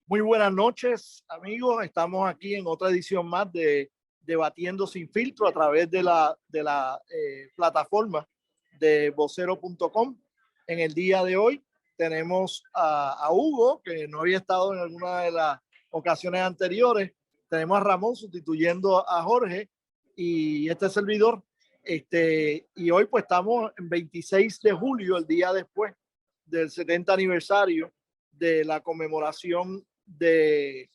Muy buenas noches, amigos. Estamos aquí en otra edición más de Debatiendo Sin Filtro a través de la plataforma de vocero.com. En el día de hoy tenemos a Hugo, que no había estado en alguna de las ocasiones anteriores. Tenemos a Ramón sustituyendo a Jorge y este servidor. Y hoy pues estamos en 26 de julio, el día después del 70 aniversario de la conmemoración de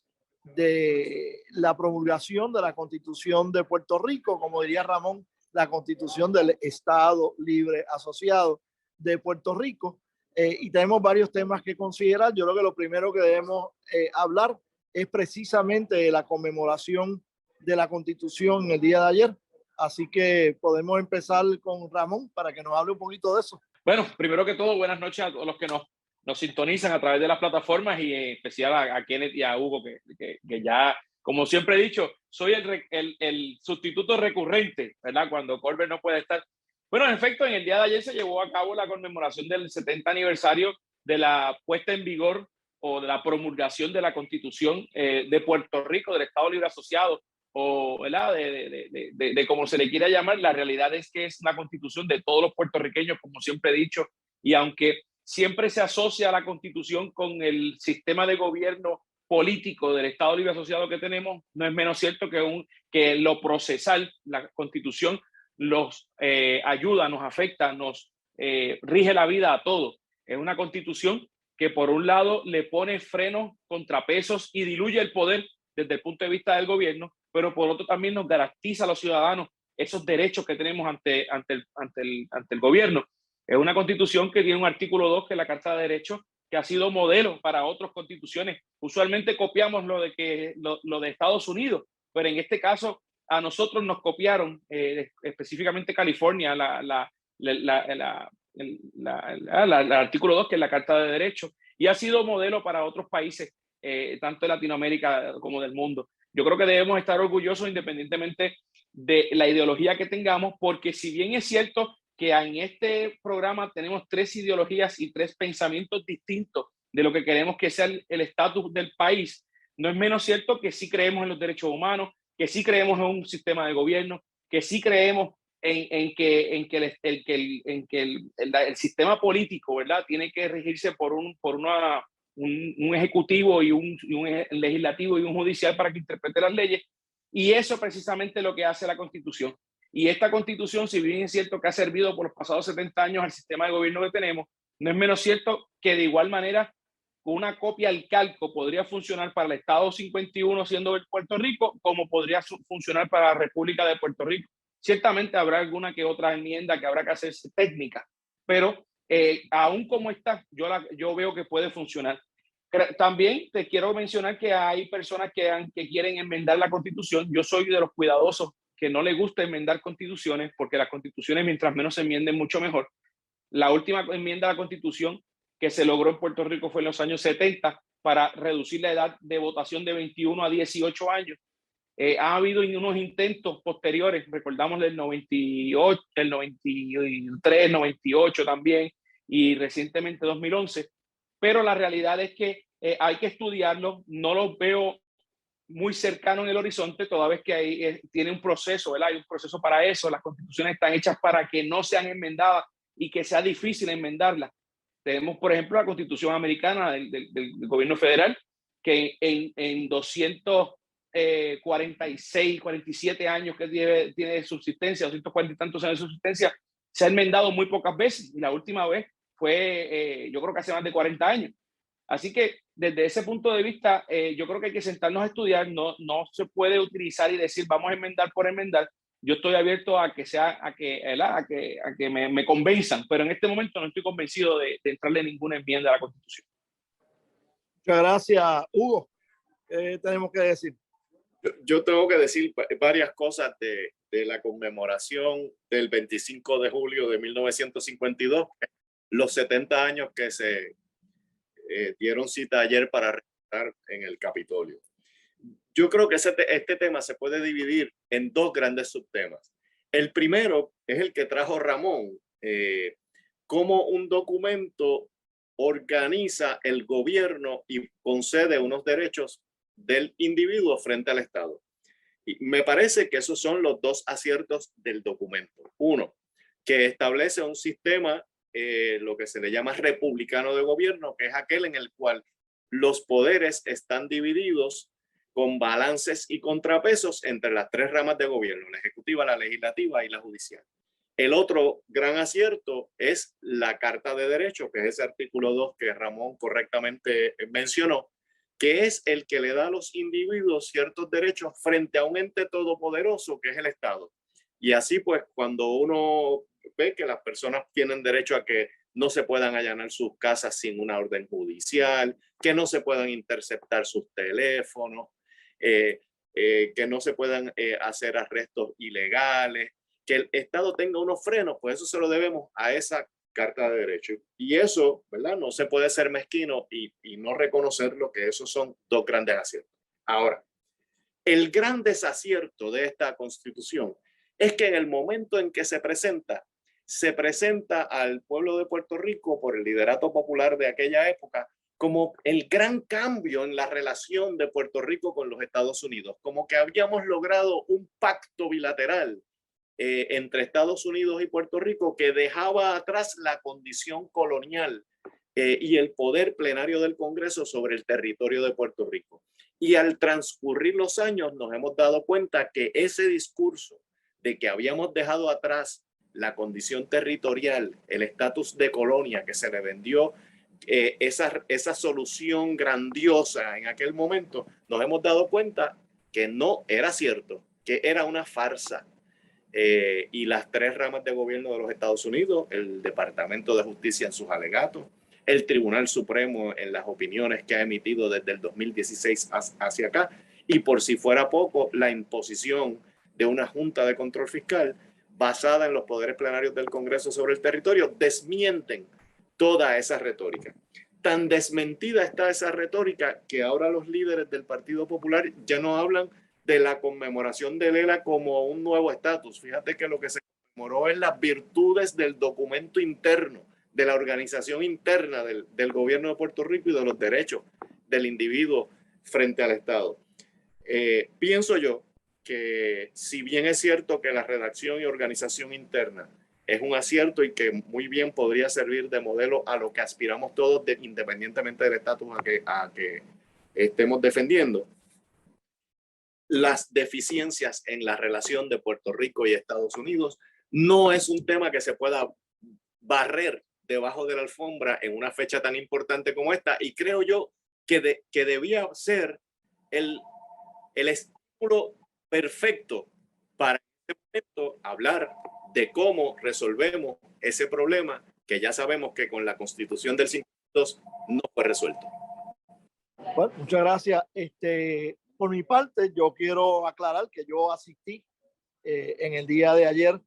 la promulgación de la Constitución de Puerto Rico, como diría Ramón, la Constitución del Estado Libre Asociado de Puerto Rico. Y tenemos varios temas que considerar. Yo creo que lo primero que debemos hablar es precisamente de la conmemoración de la Constitución el día de ayer. Así que podemos empezar con Ramón para que nos hable un poquito de eso. Bueno, primero que todo, buenas noches a todos los que nos sintonizan a través de las plataformas y en especial a Kenneth y a Hugo, que ya, como siempre he dicho, soy el sustituto recurrente, ¿verdad? Cuando Colbert no puede estar. Bueno, en efecto, en el día de ayer se llevó a cabo la conmemoración del 70 aniversario de la puesta en vigor o de la promulgación de la Constitución de Puerto Rico, del Estado Libre Asociado, o ¿verdad? De como se le quiera llamar. La realidad es que es una Constitución de todos los puertorriqueños, como siempre he dicho, y aunque siempre se asocia la Constitución con el sistema de gobierno político del Estado Libre Asociado que tenemos, no es menos cierto que lo procesal, la Constitución los ayuda, nos afecta, nos rige la vida a todos. Es una Constitución que por un lado le pone frenos, contrapesos y diluye el poder desde el punto de vista del gobierno, pero por otro también nos garantiza a los ciudadanos esos derechos que tenemos ante el gobierno. Es una Constitución que tiene un artículo 2, que es la Carta de Derechos, que ha sido modelo para otras constituciones. Usualmente copiamos lo de Estados Unidos, pero en este caso a nosotros nos copiaron, específicamente California, el artículo 2, que es la Carta de Derechos, y ha sido modelo para otros países, tanto de Latinoamérica como del mundo. Yo creo que debemos estar orgullosos independientemente de la ideología que tengamos, porque si bien es cierto que en este programa tenemos 3 ideologías y 3 pensamientos distintos de lo que queremos que sea el estatus del país, no es menos cierto que sí creemos en los derechos humanos, que sí creemos en un sistema de gobierno, que sí creemos en que el sistema político, ¿verdad?, tiene que regirse por un ejecutivo y un legislativo y un judicial para que interprete las leyes. Y eso precisamente es lo que hace la Constitución. Y esta Constitución, si bien es cierto que ha servido por los pasados 70 años al sistema de gobierno que tenemos, no es menos cierto que de igual manera una copia al calco podría funcionar para el Estado 51, siendo Puerto Rico, como podría funcionar para la República de Puerto Rico. Ciertamente habrá alguna que otra enmienda que habrá que hacerse técnica, pero aún como está, yo veo que puede funcionar. También te quiero mencionar que hay personas que quieren enmendar la Constitución. Yo soy de los cuidadosos que no le gusta enmendar constituciones, porque las constituciones, mientras menos se enmienden, mucho mejor. La última enmienda a la Constitución que se logró en Puerto Rico fue en los años 70 para reducir la edad de votación de 21 a 18 años. Ha habido unos intentos posteriores, recordamos del 98, el 93, 98 también, y recientemente 2011, pero la realidad es que hay que estudiarlo. No lo veo muy cercano en el horizonte, toda vez que ahí tiene un proceso, ¿verdad? Hay un proceso para eso. Las constituciones están hechas para que no sean enmendadas y que sea difícil enmendarlas. Tenemos, por ejemplo, la Constitución americana del gobierno federal, que en 246, 47 años que tiene de subsistencia, 240 y tantos años de subsistencia, se ha enmendado muy pocas veces, y la última vez fue, yo creo que hace más de 40 años. Así que desde ese punto de vista, yo creo que hay que sentarnos a estudiar. No se puede utilizar y decir vamos a enmendar por enmendar. Yo estoy abierto a que me convenzan, pero en este momento no estoy convencido de entrarle ninguna enmienda a la Constitución. Muchas gracias, Hugo. ¿Qué tenemos que decir? Yo tengo que decir varias cosas de la conmemoración del 25 de julio de 1952, los 70 años que se dieron cita ayer para registrar en el Capitolio. Yo creo que este tema se puede dividir en 2 grandes subtemas. El primero es el que trajo Ramón, como un documento organiza el gobierno y concede unos derechos del individuo frente al Estado. Y me parece que esos son los dos aciertos del documento. Uno, que establece un sistema, lo que se le llama republicano de gobierno, que es aquel en el cual los poderes están divididos con balances y contrapesos entre las tres ramas de gobierno, la ejecutiva, la legislativa y la judicial. El otro gran acierto es la Carta de Derechos, que es ese artículo 2 que Ramón correctamente mencionó, que es el que le da a los individuos ciertos derechos frente a un ente todopoderoso que es el Estado. Y así pues, cuando uno ve que las personas tienen derecho a que no se puedan allanar sus casas sin una orden judicial, que no se puedan interceptar sus teléfonos, que no se puedan hacer arrestos ilegales, que el Estado tenga unos frenos, pues eso se lo debemos a esa Carta de Derechos. Y eso, ¿verdad? No se puede ser mezquino y no reconocer lo que esos son dos grandes aciertos. Ahora, el gran desacierto de esta Constitución es que en el momento en que se presenta al pueblo de Puerto Rico por el liderato popular de aquella época como el gran cambio en la relación de Puerto Rico con los Estados Unidos, como que habíamos logrado un pacto bilateral entre Estados Unidos y Puerto Rico que dejaba atrás la condición colonial y el poder plenario del Congreso sobre el territorio de Puerto Rico. Y al transcurrir los años nos hemos dado cuenta que ese discurso de que habíamos dejado atrás la condición territorial, el estatus de colonia que se le vendió, esa solución grandiosa en aquel momento, nos hemos dado cuenta que no era cierto, que era una farsa. Y las tres ramas de gobierno de los Estados Unidos, el Departamento de Justicia en sus alegatos, el Tribunal Supremo en las opiniones que ha emitido desde el 2016 hacia acá, y por si fuera poco, la imposición de una Junta de Control Fiscal basada en los poderes plenarios del Congreso sobre el territorio, desmienten toda esa retórica. Tan desmentida está esa retórica que ahora los líderes del Partido Popular ya no hablan de la conmemoración de Lela como un nuevo estatus. Fíjate que lo que se conmemoró es las virtudes del documento interno, de la organización interna del gobierno de Puerto Rico y de los derechos del individuo frente al Estado. Pienso yo que si bien es cierto que la redacción y organización interna es un acierto y que muy bien podría servir de modelo a lo que aspiramos todos independientemente del estatus a que estemos defendiendo, las deficiencias en la relación de Puerto Rico y Estados Unidos no es un tema que se pueda barrer debajo de la alfombra en una fecha tan importante como esta, y creo yo que debía ser el estímulo perfecto para en este momento hablar de cómo resolvemos ese problema que ya sabemos que con la Constitución del 52 no fue resuelto. Bueno, muchas gracias. Por mi parte, yo quiero aclarar que yo asistí en el día de ayer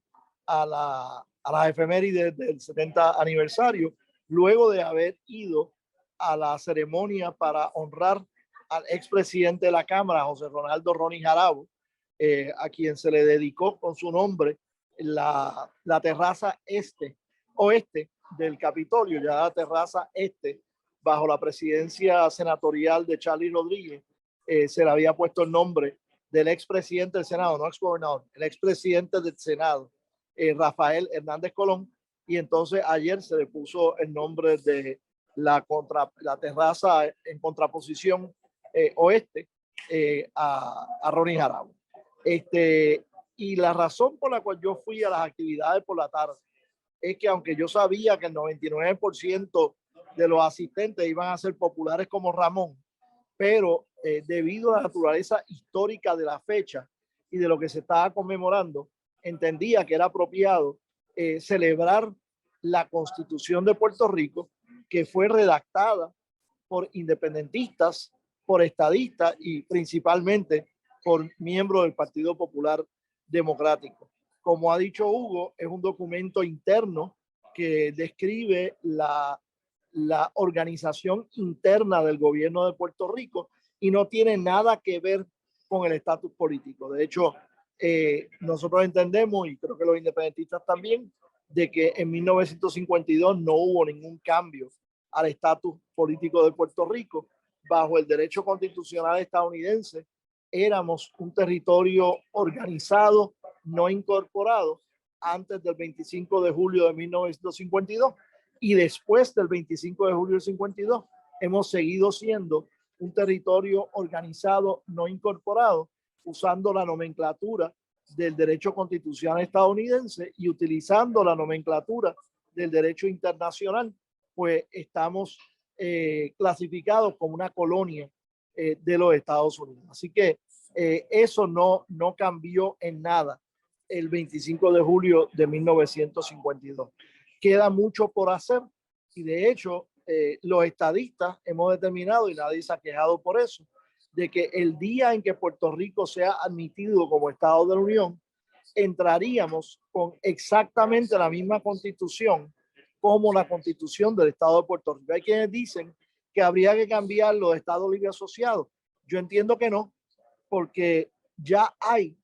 a las efemérides del 70 aniversario, luego de haber ido a la ceremonia para honrar al expresidente de la Cámara, José Ronaldo Roní Jarabo, a quien se le dedicó con su nombre la terraza oeste del Capitolio, ya la terraza este, bajo la presidencia senatorial de Charlie Rodríguez, se le había puesto el nombre del expresidente del Senado, no exgobernador, el expresidente del Senado, Rafael Hernández Colón, y entonces ayer se le puso el nombre de la terraza en contraposición oeste a Roní Jarabo. Y la razón por la cual yo fui a las actividades por la tarde es que aunque yo sabía que el 99% de los asistentes iban a ser populares como Ramón, pero debido a la naturaleza histórica de la fecha y de lo que se estaba conmemorando, entendía que era apropiado celebrar la Constitución de Puerto Rico, que fue redactada por independentistas, por estadistas y principalmente por miembros del Partido Popular Democrático. Como ha dicho Hugo, es un documento interno que describe la organización interna del gobierno de Puerto Rico y no tiene nada que ver con el estatus político. De hecho, nosotros entendemos, y creo que los independentistas también, de que en 1952 no hubo ningún cambio al estatus político de Puerto Rico. Bajo el derecho constitucional estadounidense, éramos un territorio organizado, no incorporado, antes del 25 de julio de 1952, y después del 25 de julio del 52 hemos seguido siendo un territorio organizado, no incorporado, usando la nomenclatura del derecho constitucional estadounidense y utilizando la nomenclatura del derecho internacional, pues estamos clasificados como una colonia de los Estados Unidos. Así que eso no cambió en nada el 25 de julio de 1952. Queda mucho por hacer y de hecho los estadistas hemos determinado, y nadie se ha quejado por eso, de que el día en que Puerto Rico sea admitido como Estado de la Unión, entraríamos con exactamente la misma constitución como la constitución del Estado de Puerto Rico. Hay quienes dicen que habría que cambiar los estados libres asociados. Yo entiendo que no, porque ya hay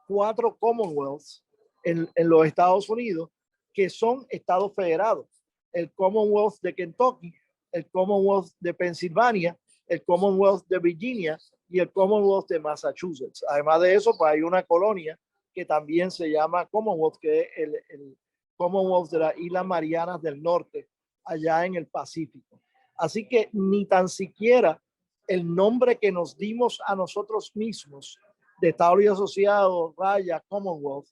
4 Commonwealths en los Estados Unidos que son estados federados. El Commonwealth de Kentucky, el Commonwealth de Pensilvania, el Commonwealth de Virginia y el Commonwealth de Massachusetts. Además de eso, pues hay una colonia que también se llama Commonwealth, que es el Commonwealth de las Islas Marianas del Norte, allá en el Pacífico. Así que ni tan siquiera el nombre que nos dimos a nosotros mismos de Estado Libre Asociado, raya, Commonwealth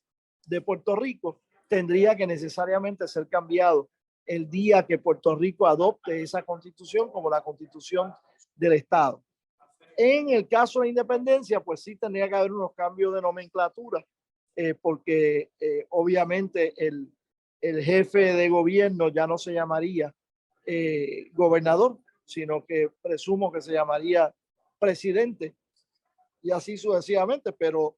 de Puerto Rico, tendría que necesariamente ser cambiado el día que Puerto Rico adopte esa constitución como la constitución del Estado. En el caso de independencia, pues sí tendría que haber unos cambios de nomenclatura, porque obviamente el jefe de gobierno ya no se llamaría gobernador, sino que presumo que se llamaría presidente y así sucesivamente, pero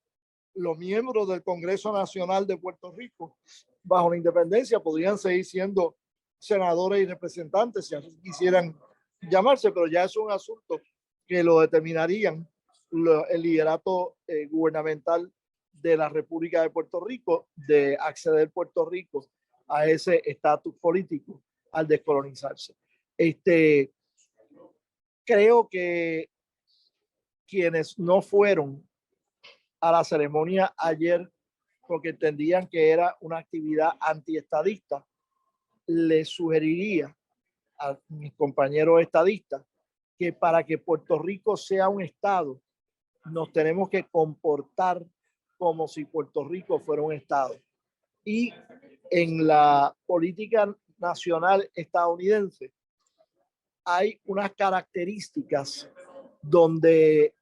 los miembros del Congreso Nacional de Puerto Rico bajo la independencia podrían seguir siendo senadores y representantes si así quisieran llamarse, pero ya es un asunto que lo determinarían el liderato gubernamental de la República de Puerto Rico, de acceder Puerto Rico a ese estatus político al descolonizarse. Creo que quienes no fueron a la ceremonia ayer porque entendían que era una actividad antiestadista, les sugeriría a mis compañeros estadistas que para que Puerto Rico sea un estado, nos tenemos que comportar como si Puerto Rico fuera un estado. Y en la política nacional estadounidense hay unas características donde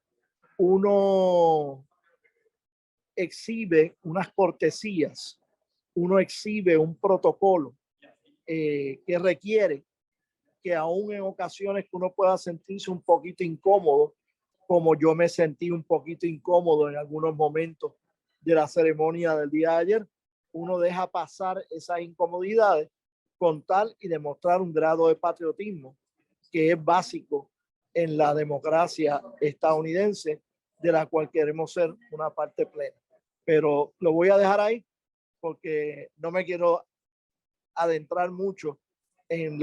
uno exhibe unas cortesías, uno exhibe un protocolo que requiere que aún en ocasiones que uno pueda sentirse un poquito incómodo, como yo me sentí un poquito incómodo en algunos momentos de la ceremonia del día de ayer, uno deja pasar esas incomodidades con tal y demostrar un grado de patriotismo que es básico en la democracia estadounidense, de la cual queremos ser una parte plena. Pero lo voy a dejar ahí porque no me quiero adentrar mucho en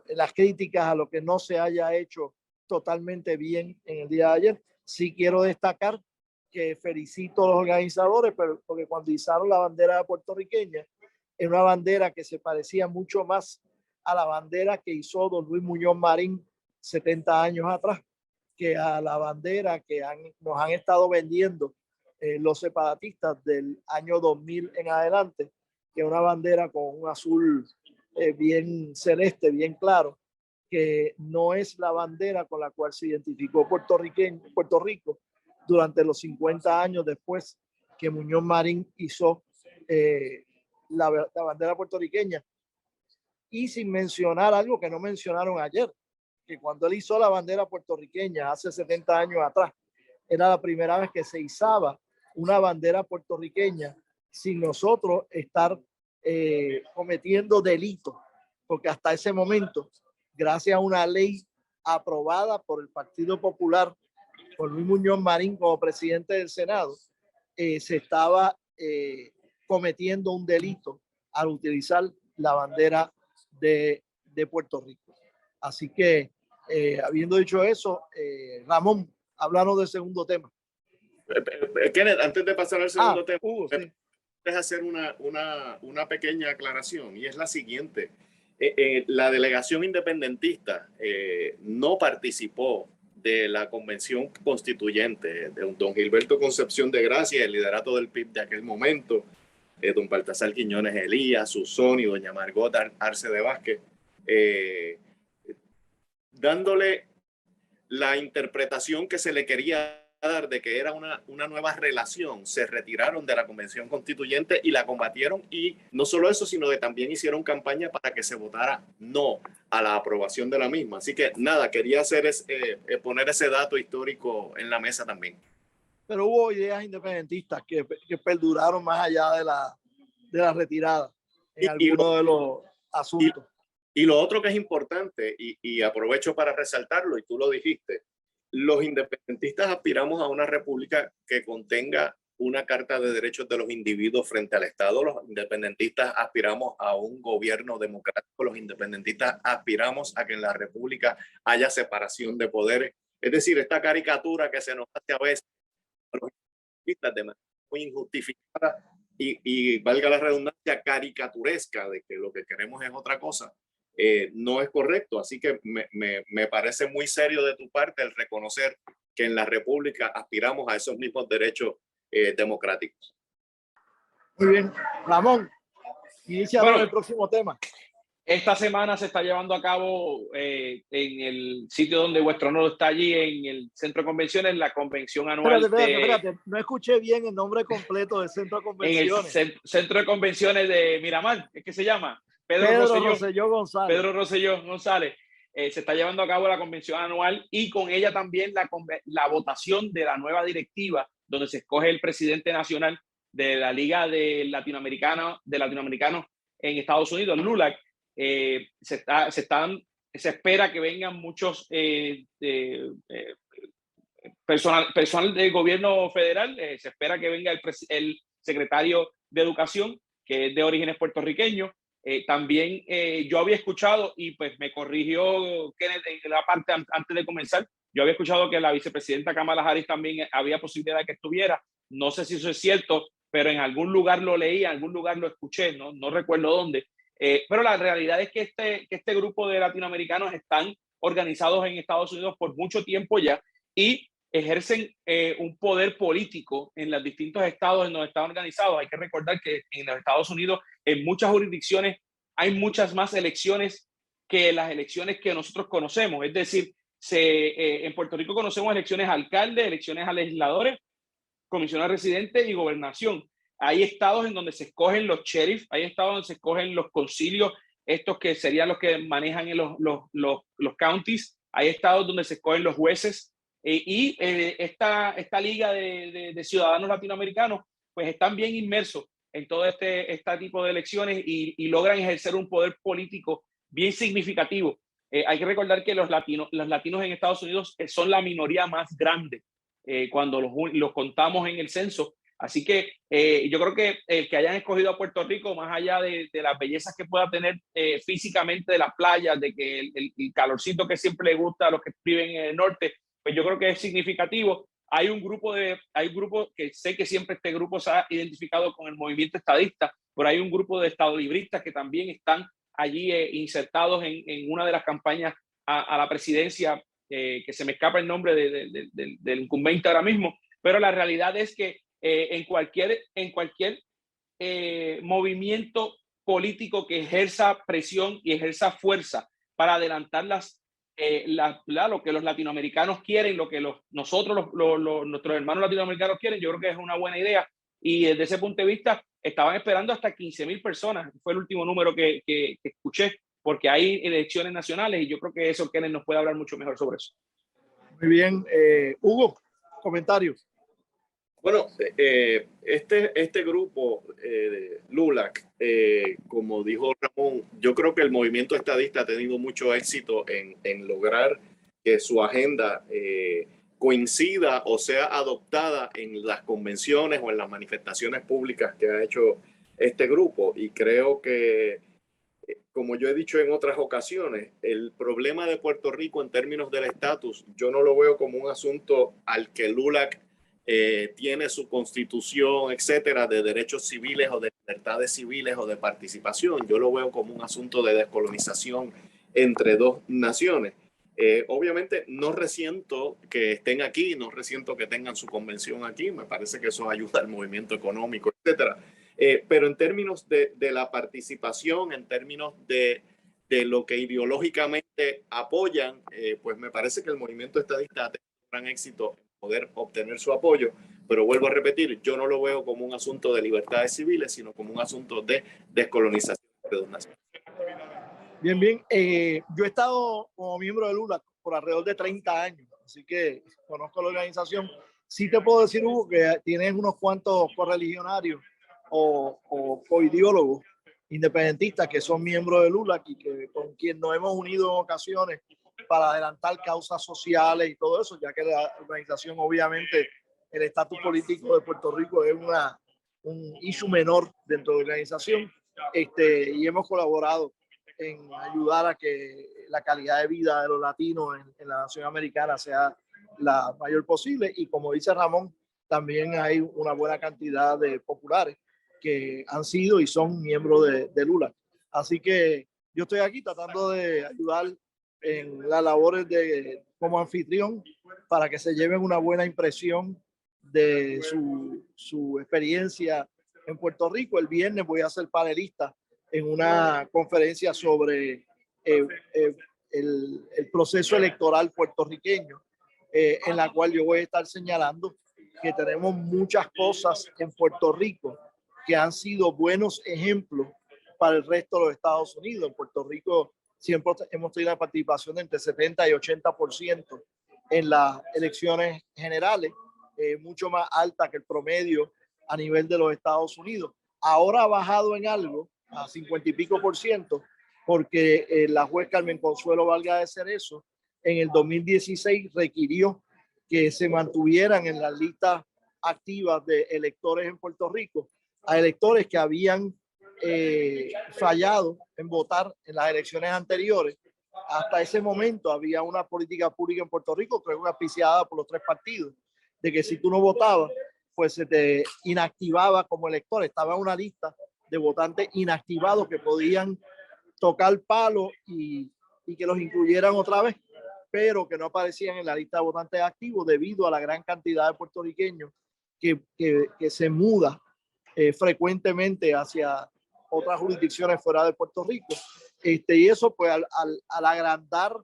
las críticas a lo que no se haya hecho totalmente bien en el día de ayer. Sí quiero destacar que felicito a los organizadores, pero porque cuando izaron la bandera puertorriqueña, es una bandera que se parecía mucho más a la bandera que hizo don Luis Muñoz Marín 70 años atrás, que a la bandera que nos han estado vendiendo los separatistas del año 2000 en adelante, que es una bandera con un azul bien celeste, bien claro, que no es la bandera con la cual se identificó Puerto Rico durante los 50 años después que Muñoz Marín hizo la bandera puertorriqueña. Y sin mencionar algo que no mencionaron ayer, que cuando él hizo la bandera puertorriqueña hace 70 años atrás, era la primera vez que se izaba una bandera puertorriqueña sin nosotros estar cometiendo delitos, porque hasta ese momento, gracias a una ley aprobada por el Partido Popular, por Luis Muñoz Marín como presidente del Senado, se estaba cometiendo un delito al utilizar la bandera de Puerto Rico. Así que, habiendo dicho eso, Ramón, háblanos del segundo tema. Kenneth, antes de pasar al segundo tema, Hugo, sí. es hacer una pequeña aclaración, y es la siguiente. La delegación independentista no participó de la convención constituyente de don Gilberto Concepción de Gracia, el liderato del PIB de aquel momento, don Baltasar Quiñones Elías, Susón y doña Margot Arce de Vázquez, dándole la interpretación que se le quería dar de que era una nueva relación. Se retiraron de la convención constituyente y la combatieron, y no solo eso, sino que también hicieron campaña para que se votara no a la aprobación de la misma. Así que nada, quería hacer poner ese dato histórico en la mesa también. Pero hubo ideas independentistas que perduraron más allá de la retirada en algunos de los asuntos. Y lo otro que es importante, y aprovecho para resaltarlo, y tú lo dijiste, los independentistas aspiramos a una república que contenga una carta de derechos de los individuos frente al Estado. Los independentistas aspiramos a un gobierno democrático. Los independentistas aspiramos a que en la república haya separación de poderes. Es decir, esta caricatura que se nos hace a veces a los independentistas de manera muy injustificada y valga la redundancia, caricaturesca, de que lo que queremos es otra cosa, no es correcto. Así que me parece muy serio de tu parte el reconocer que en la República aspiramos a esos mismos derechos democráticos. Muy bien. Ramón, inicia el próximo tema. Esta semana se está llevando a cabo en el sitio donde vuestro honor está, allí en el Centro de Convenciones, la convención anual. Espérate, no escuché bien el nombre completo del Centro de Convenciones. En el Centro de Convenciones de Miramar, ¿es que se llama? Pedro Rosselló González. Pedro Rosselló González. Se está llevando a cabo la convención anual, y con ella también la votación de la nueva directiva, donde se escoge el presidente nacional de la Liga de Latinoamericanos en Estados Unidos, LULAC. Se espera que vengan muchos personal del gobierno federal. Se espera que venga el secretario de Educación, que es de orígenes puertorriqueños. También yo había escuchado, y pues me corrigió Kenneth en la parte antes de comenzar, yo había escuchado que la vicepresidenta Kamala Harris también había posibilidad de que estuviera. No sé si eso es cierto, pero en algún lugar lo leí, en algún lugar lo escuché, no recuerdo dónde. Pero la realidad es que este grupo de latinoamericanos están organizados en Estados Unidos por mucho tiempo ya, y ejercen un poder político en los distintos estados en donde están organizados. Hay que recordar que en los Estados Unidos, en muchas jurisdicciones, hay muchas más elecciones que las elecciones que nosotros conocemos. Es decir, en Puerto Rico conocemos elecciones a alcaldes, elecciones a legisladores, comisionados residentes y gobernación. Hay estados en donde se escogen los sheriffs, hay estados donde se escogen los concilios, estos que serían los que manejan los counties. Hay estados donde se escogen los jueces. Esta liga de ciudadanos latinoamericanos pues están bien inmersos en todo este tipo de elecciones, y logran ejercer un poder político bien significativo. Hay que recordar que los latinos en Estados Unidos son la minoría más grande cuando los contamos en el censo. Así que yo creo que el que hayan escogido a Puerto Rico, más allá de las bellezas que pueda tener físicamente de las playas, de que el calorcito que siempre le gusta a los que viven en el norte, pues yo creo que es significativo. Hay un grupo que sé que siempre este grupo se ha identificado con el movimiento estadista, pero hay un grupo de estadolibristas que también están allí insertados en una de las campañas a la presidencia, que se me escapa el nombre del incumbente ahora mismo, pero la realidad es que en cualquier movimiento político que ejerza presión y ejerza fuerza para adelantar lo que los latinoamericanos quieren, lo que nuestros hermanos latinoamericanos quieren, yo creo que es una buena idea. Y desde ese punto de vista estaban esperando hasta 15,000 personas, fue el último número que escuché, porque hay elecciones nacionales, y yo creo que eso Kenneth nos puede hablar mucho mejor sobre eso. Muy bien. Hugo, comentarios. Bueno, este grupo de LULAC, como dijo Ramón, yo creo que el movimiento estadista ha tenido mucho éxito en lograr que su agenda coincida o sea adoptada en las convenciones o en las manifestaciones públicas que ha hecho este grupo. Y creo que como yo he dicho en otras ocasiones, el problema de Puerto Rico en términos del estatus, yo no lo veo como un asunto al que LULAC tiene su constitución, etcétera, de derechos civiles o de libertades civiles o de participación. Yo lo veo como un asunto de descolonización entre dos naciones. Obviamente no resiento que estén aquí, no resiento que tengan su convención aquí, me parece que eso ayuda al movimiento económico, etcétera. Pero en términos de la participación, en términos de lo que ideológicamente apoyan, pues me parece que el movimiento estadista ha tenido un gran éxito en poder obtener su apoyo, pero vuelvo a repetir, yo no lo veo como un asunto de libertades civiles, sino como un asunto de descolonización de dos naciones. Bien, bien. Yo he estado como miembro de LULAC por alrededor de 30 años, así que conozco la organización. Sí te puedo decir, Hugo, que tienes unos cuantos correligionarios o coideólogos independentistas que son miembros de LULAC y que con quien nos hemos unido en ocasiones para adelantar causas sociales y todo eso, ya que la organización, obviamente, el estatus político de Puerto Rico es un issue menor dentro de la organización, y hemos colaborado en ayudar a que la calidad de vida de los latinos en la nación americana sea la mayor posible. Y como dice Ramón, también hay una buena cantidad de populares que han sido y son miembros de LULAC. Así que yo estoy aquí tratando de ayudar en las labores como anfitrión para que se lleven una buena impresión de su experiencia en Puerto Rico. El viernes voy a ser panelista en una conferencia sobre el proceso electoral puertorriqueño, en la cual yo voy a estar señalando que tenemos muchas cosas en Puerto Rico que han sido buenos ejemplos para el resto de los Estados Unidos. En Puerto Rico siempre hemos tenido una participación de entre 70 y 80% en las elecciones generales, mucho más alta que el promedio a nivel de los Estados Unidos. Ahora ha bajado en algo, a 50 y pico %, porque la juez Carmen Consuelo Valga de Cerezo en el 2016 requirió que se mantuvieran en las listas activas de electores en Puerto Rico a electores que habían fallado en votar en las elecciones anteriores. Hasta ese momento había una política pública en Puerto Rico, creo que auspiciada por los tres partidos, de que si tú no votabas, pues se te inactivaba como elector. Estaba en una lista de votantes inactivados que podían tocar palo y que los incluyeran otra vez, pero que no aparecían en la lista de votantes activos debido a la gran cantidad de puertorriqueños que se muda frecuentemente hacia otras jurisdicciones fuera de Puerto Rico. Y eso, pues, al agrandar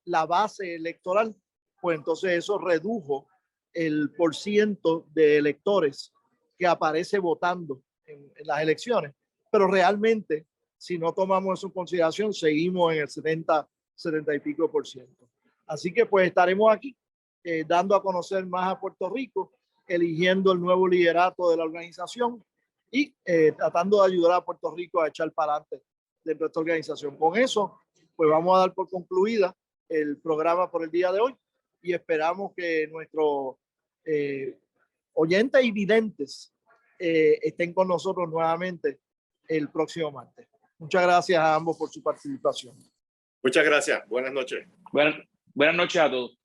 la base electoral, pues entonces eso redujo el % de electores que aparece votando en las elecciones. Pero realmente, si no tomamos eso en consideración, seguimos en el 70 y pico %. Así que pues estaremos aquí dando a conocer más a Puerto Rico, eligiendo el nuevo liderato de la organización y tratando de ayudar a Puerto Rico a echar para adelante dentro de esta organización. Con eso, pues vamos a dar por concluida el programa por el día de hoy y esperamos que nuestros oyentes y videntes estén con nosotros nuevamente el próximo martes. Muchas gracias a ambos por su participación. Muchas gracias. Buenas noches. Buenas noches a todos.